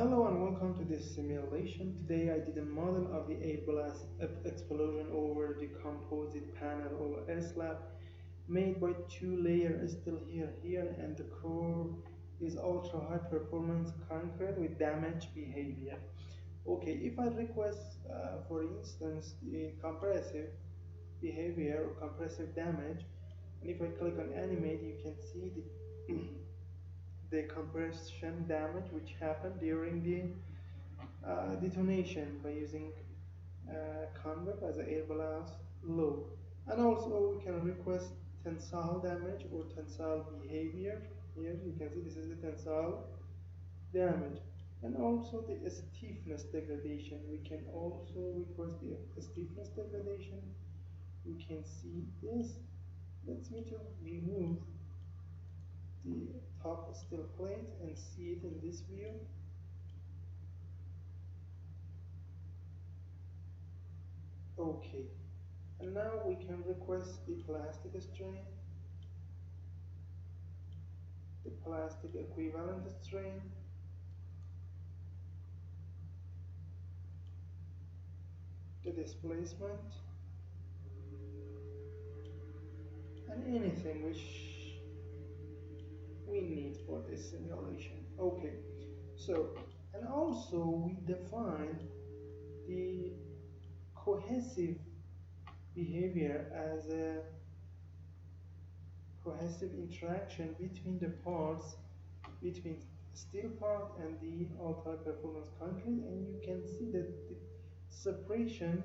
Hello and welcome to this simulation. Today I did a model of the air blast explosion over the composite panel or air slab made by two layers still here, and the core is ultra high performance concrete with damage behavior. Okay, if I request for instance the compressive behavior or compressive damage, and if I click on animate, you can see the compression damage which happened during the detonation by using convert as an air blast load. And also we can request tensile damage or tensile behavior. Here you can see this is the tensile damage. And also the stiffness degradation. We can also request the stiffness degradation. You can see this. Let's me to remove the top steel plate and see it in this view. Okay, and now we can request the plastic strain, the plastic equivalent strain, the displacement, and anything which we need for this simulation. Okay, so, and also we define the cohesive behavior as a cohesive interaction between the parts, between steel part and the ultra performance concrete, and you can see that the separation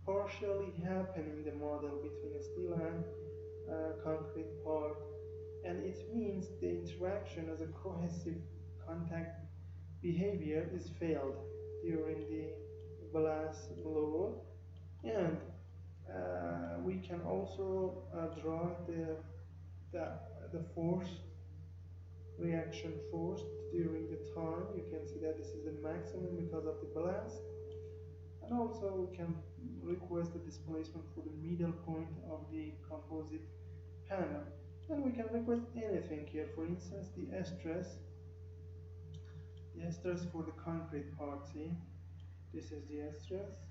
partially happen in the model between a steel and concrete part, and it means the interaction as a cohesive contact behavior is failed during the blast load. And we can also draw the, the force reaction force during the time. You can see that this is the maximum because of the blast, and also we can request the displacement for the middle point of the composite panel, and we can request anything here, for instance the stress for the concrete part. See, this is the stress.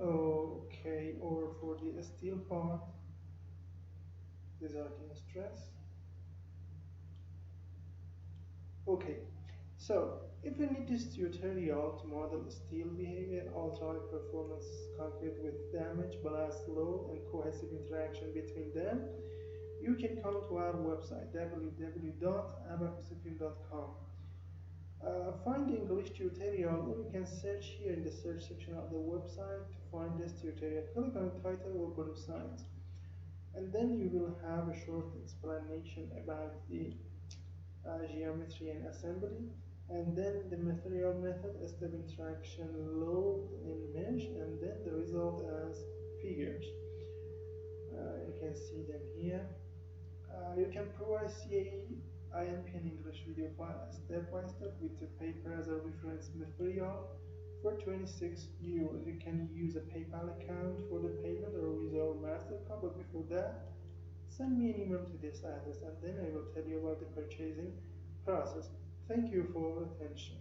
Okay, or for the steel part, these are the stress. Okay, so if we need this tutorial to model steel behavior, ultra high performance concrete with damage, blast load, and cohesive interaction between them, you can come to our website www.abaqusfilm.com. Find the English tutorial, or you can search here in the search section of the website to find this tutorial. Click on the title or both sides, and then you will have a short explanation about the geometry and assembly, and then the material method, step interaction, load and mesh, and then the result as figures. You can see them here. You can provide CAE, INP and English video file step by step with the paper as a reference material for 26 euros. You can use a PayPal account for the payment or Visa or MasterCard, but before that, send me an email to this address and then I will tell you about the purchasing process. Thank you for your attention.